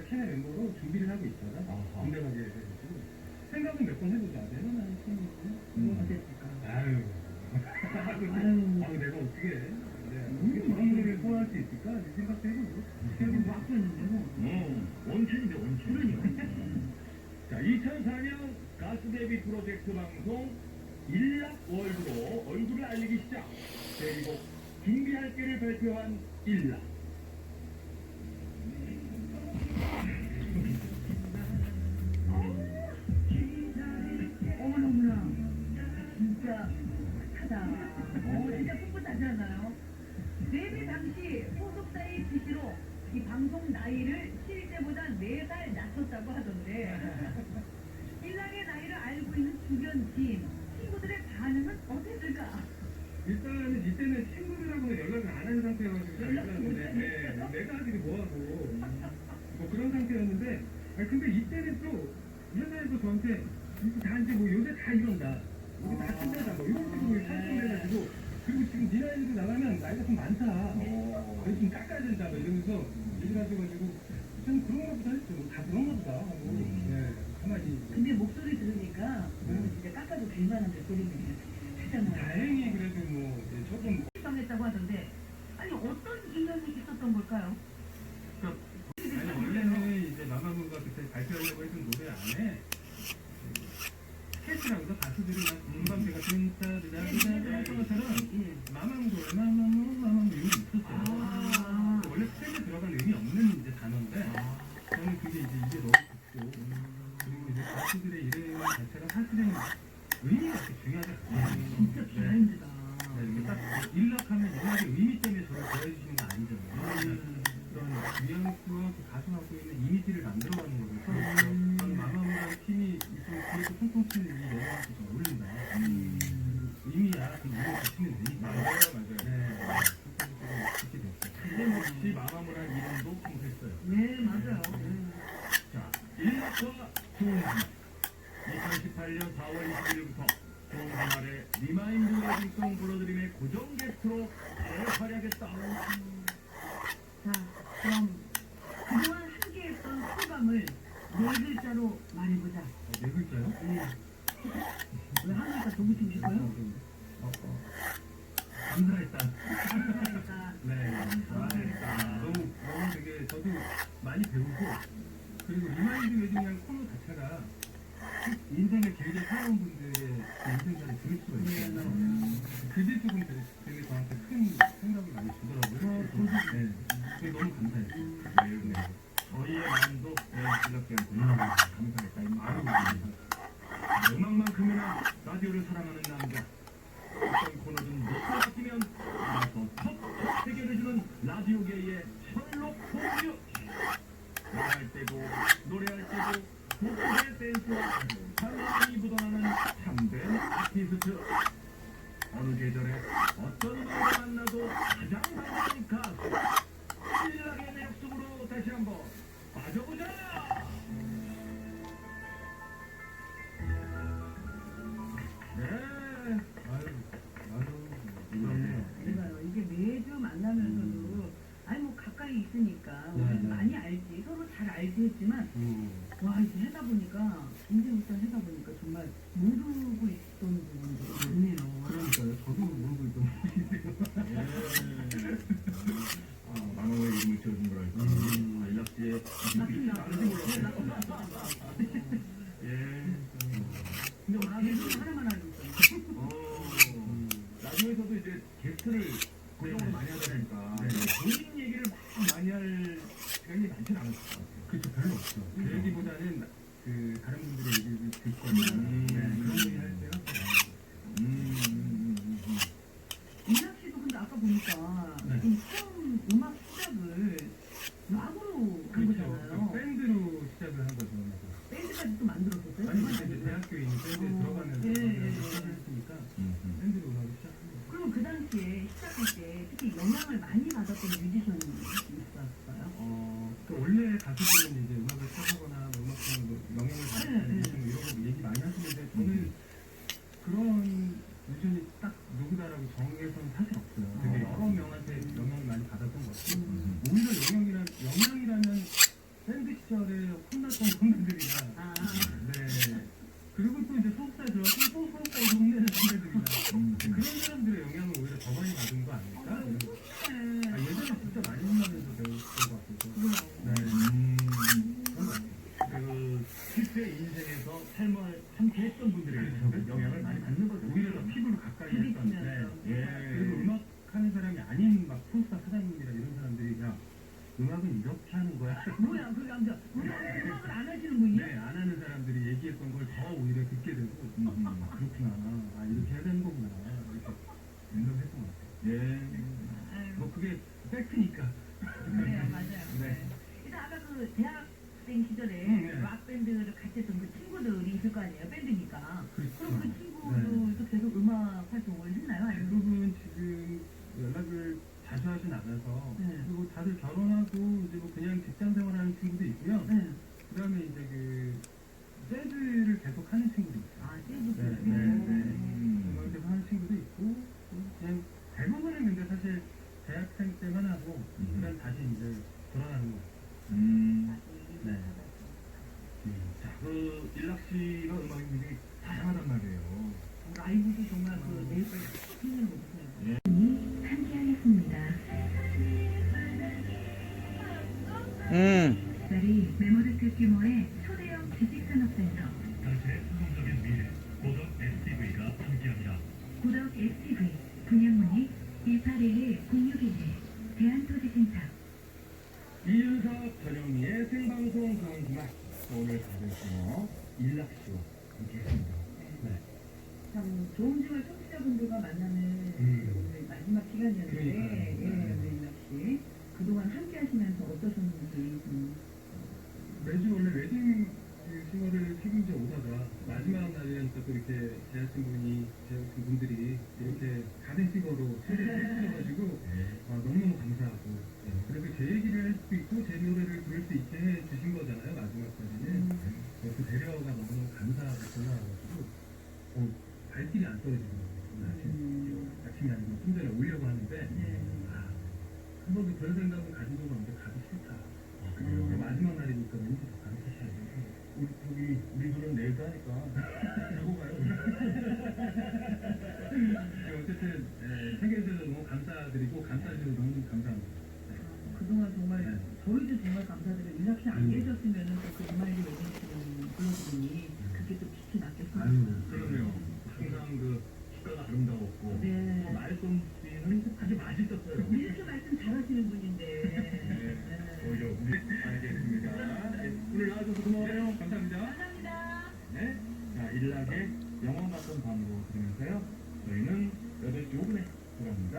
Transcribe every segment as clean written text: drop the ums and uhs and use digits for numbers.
캐네 멤버로 준비를 하고 있다가 군대 가게 해가지고 생각은 몇 번 해보자. 내가 나는 뭐 하겠을까? 아유, 내가 어떻게 해? 저런 노래를 소화할 수 있을까? 이 생각도 해보고. 그래도 막 했는데 뭐. 원천인데 원천. 그러니까. 자, 2004년 가수 데뷔 프로젝트 방송 일락월드로 얼굴을 알리기 시작. 데뷔곡 준비할 게를 발표한 일락. 어머나 진짜 풋하다. 진짜 풋풋하지 않아요? 데뷔 당시 소속사의 지시로 이 방송 나이를 실제보다 4살 낮췄다고 하던데 일락의 나이를 알고 있는 주변 지인, 친구들의 반응은 어땠을까? 일단은 이때는 친구들하고는 연락을 안 한 상태여가지고 연락했는데 내가 아직 뭐하고 뭐 그런 상태였는데 근데 이때는 또 회사에서 저한테 다 이제 뭐 요새 다 이런다 우리 다 친다다 뭐 이런 식으로 설정해가지고 그리고 지금 네 나이로 나가면 나이가 좀 많다 그래서 좀 깎아야 된다 뭐 이러면서 얘기를 하셔가지고 좀 그런가 보다 했죠 다 그런가 보다 하고 가만히 근데 목소리 들으니까 진짜 깎아도 될 만한 목소리는 하잖아요. 다행히 그래도 뭐 조금 했다고 하던데 아니 어떤 인연이 있었던 걸까요? 아니 원래는 이제 마마무가 그때 발표하려고 했던 노래 안에 스케치라고 해서 가수들이 막 금방대가 뜬따르다르다 했던 것처럼 마마무 이런 게 있었어요. 원래 스케치에 들어갈 의미 없는 이제 단어인데 저는 그게 이제 너무 좋고 그리고 이제 가수들의 이름 자체가 사실은 의미가 그렇게 중요하지 않아요. 진짜 비하인드다. 네, 딱 일락하면 일락의 의미 때문에 저를 좋아해 주시는 거 아니잖아요. 그런 뉘앙스와 그 가수가 갖고 있는 이미지를 만들어가는 거거든요. 저는 마마무라는 팀이 있으면 뒤에서 통통 치는 이 노래한테 좀 어울린다. 의미야, 그 의미를 붙이면 되니까. 맞아요. 네. 그렇게 됐어요. 틀림없이 마마무라는 이름도 통했어요. 네, 맞아요. 자, 일락과 좋은 하나. 2018년 4월 21일부터 좋은 하나의 리마인드 웨딩송 불러드림의 고정 게스트로 재활약했다. 자, 그럼 그동안 함께했던 소감을 4글자로 말해보자. 네 글자요? 네. 왜 한 글자 더 붙이고 싶어요? 감사했다. 감사합니다. 네, 감사했다. 너무 되게 저도 많이 배우고 그리고 리마인드 웨딩이라는 코너 자체가 인생을 길게 살아온 분들의 인생사를 들을 수가 있어요. 그게 조금 되게 저한테 큰 생각을 많이 주더라고요. 네, 그게 너무 감사해요. 네. 저희의 마음도 제작자한테 감사했다. 이 마음이 음악만큼이나 라디오를 사랑하는 남자. 어떤 코너든 목소리 바뀌면 알아서 top 해결해주는 라디오계의 셜록 홈즈. 말할 때고 노래할 때고 목소리의 댄스와 상당히 묻어나는 참된 아티스트. 어느 계절에 어떤 음악을 만나도 가장 반가운 가수 일락의 매력 속으로 다시 한번 빠져보자. 네. 그러니까요. 이게 매주 만나면서도 아니 뭐 가까이 있으니까 우리 많이 알지 서로 잘 알지 했지만 와 이제 하다 보니까 인생부터 하다 보니까 정말 모르고 있던 부분들이 많네요. 그러니까요. 저도 모르고 있던 분이세요. 마마무의 이름을 지어준 거랄까. 일락지의 맞습니다. 나는지 몰랐어요. 근데 계속 하나만 알고 있어요. 라디오에서도 이제 게스트를 고정으로 많이 하다 보니까 본인 얘기를 막 많이 할 시간이 많지는 않을 것 같아요. 그렇죠. 별로 없죠. 그 얘기보다는 그 다른 분들의 얘기를 듣거나 그런 얘기 할 때가 이낙 씨도 근데 아까 보니까 좀 처음 음악 시작을 락으로 한 거잖아요. 밴드로 시작을 한 거죠. 밴드까지 또 만들었었어요? 아니 이제 대학교에 있는 밴드에 들어가면서 시작을 했으니까 밴드로 음악을 시작한 거죠. 그럼 그 당시에 시작할 때 특히 영향을 많이 받았던 뮤지션이 있었어요? 그 원래 가수들은 이제 음악을 시작하거나 뭐 음악하는 영향을 받는 이런 거 얘기 많이 하시는데 저는 그런 뮤지션이 딱 누구다라고 정해서는 사실 없어요. 되게 여러 명한테 영향을 많이 받았던 것 같아요. 오히려 영향이라면 밴드 시절 했던 선배들이나 아, 네. 그리고 또 이제 소속사에 들어가서 또 소속사에서 혼내는 선배들이나 그런 사람들의 영향을 오히려 더 많이 받은 거 아닐까? 예전에 진짜 많이 혼나면서 배웠던 것 같아서 네. 그런 것 같아요. 그 실제 인생에서 삶을 함께 했던 분들에게 영향을 많이 받는 거죠. 오히려 더 피부를 가까이 했었는데 예. 그리고 음악 하는 사람이 아닌 막 소속사 사장님이나 이런 사람들이 야 음악은 이렇게 하는 거야. 뭐야, 그 남자. 음악을 안 하시는 분이요? 네, 안 하는 사람들이 얘기했던 걸 더 오히려 듣게 되고 그렇구나. 아 이렇게 해야 되는 거구나. 이렇게 생각했던 것 같아요. 예. 아유, 뭐 그게 팩트니까. 그래요, 맞아요. 네. 일단 아까 그 대학생 시절에 네. 락 밴드를 같이 했던 그 친구들이 있을 거 아니에요, 밴드니까. 그렇죠. 그럼 그 친구도 계속 음악 활동을 했나요? 아니면 대부분 지금 연락을 자주 하진 않아서 네. 그리고 다들 결혼하고 이제 뭐 그냥 직장 생활하는 친구도 있고요. 네. 그다음에 이제 그 재즈를 계속 하는 친구도 있어요. 아, 재즈. 네, 네, 네. 음악을 계속 하는 친구도 있고 또 그냥 대부분은 근데 사실 대학생 때만 하고 그다음 다시 이제 돌아가는 거 같아요. 네. 자, 그 일락 씨가 음악이 굉장히 다양하단 말이에요. 라이브도 정말 그 내일까지 쭉 힘내는 거 보세요. 함께하겠습니다. 특별히 메모리트 규모의 초대형 지식산업센터 당신의 성공적인 미래 고덕 STV가 함께합니다. 고덕 STV 분양문의 1811-0611 대한토지센터 이윤석 전영미의 생방송 좋은 주말 오늘 받은 신호 일락 씨와 함께했습니다. 네. 참 좋은 주말 청취자분들과 만나는 오늘 마지막 시간이었는데 그러니까요. 예, 우리 씨 그동안 함께 하시면서 어떠셨는지 좀 매주 원래 웨딩 그 싱어를 책임져 오다가 마지막 날이니까 또 이렇게 제작진분이 제작진분들이 이렇게 가든 싱어로 초대를 해주셔가지고 너무너무 감사하고 그래서 제 얘기를 할 수도 있고 제 노래를 부를 수 있게 해주신 거잖아요 마지막까지는 그 배려가 너무너무 감사하고 고마워가지고 발길이 안 떨어지더라고요 오늘 아침이 아니고 좀 전에 오려고 하는데 한 번도 그런 생각을 가진 적은 없는데 가기 싫다 마지막 날이니까 왠지 더 가기 싫다 우리 둘은 내일도 하니까 자고 가요. 어쨌든 챙겨주셔서 너무 감사드리고 감사해주셔서 너무 감사합니다. 그동안 정말 네. 저희도 정말 감사드려요. 이낙 씨안 계셨으면 또그 MRD 웨딩 불러주니 그게 또 빛이 났겠어요. 그러네요. 항상 그 시가가 아름다웠고 네. 말솜씨는 아주 맛있었어요. 이렇게 말씀 잘하시는 분인데. 오히려 우리 알겠습니다. 오늘 나와줘서 고마워요. 감사합니다. 감사합니다. 네. 자, 일락의 영원 같은 밤으로 들으면서요. 저희는 8시 5분에 돌아옵니다.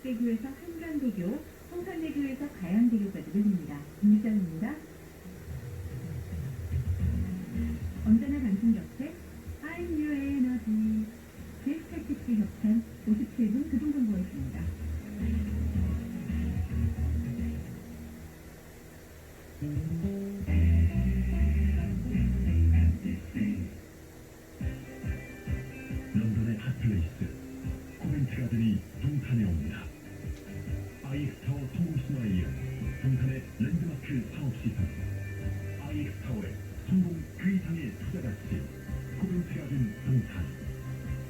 대교에서 한강대교, 성산대교에서 가양대교까지 들립니다. 김미정입니다. 언제나 당신 곁에 I'm your energy 제스타티스 협찬 57분 교통정보였습니다. 런던의 핫플레이스 코멘트가든이 동탄에 옵니다. 아이엑스타워 성공신화에 이은 동탄의 랜드마크 사업시설 아이엑스타워의 성공 그 이상의 투자가치 코멘트가든 동탄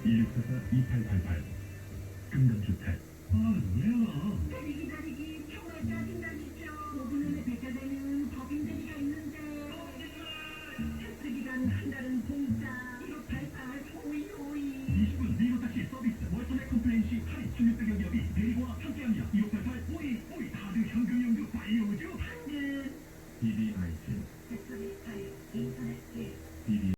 1644-2888 금강주택 왜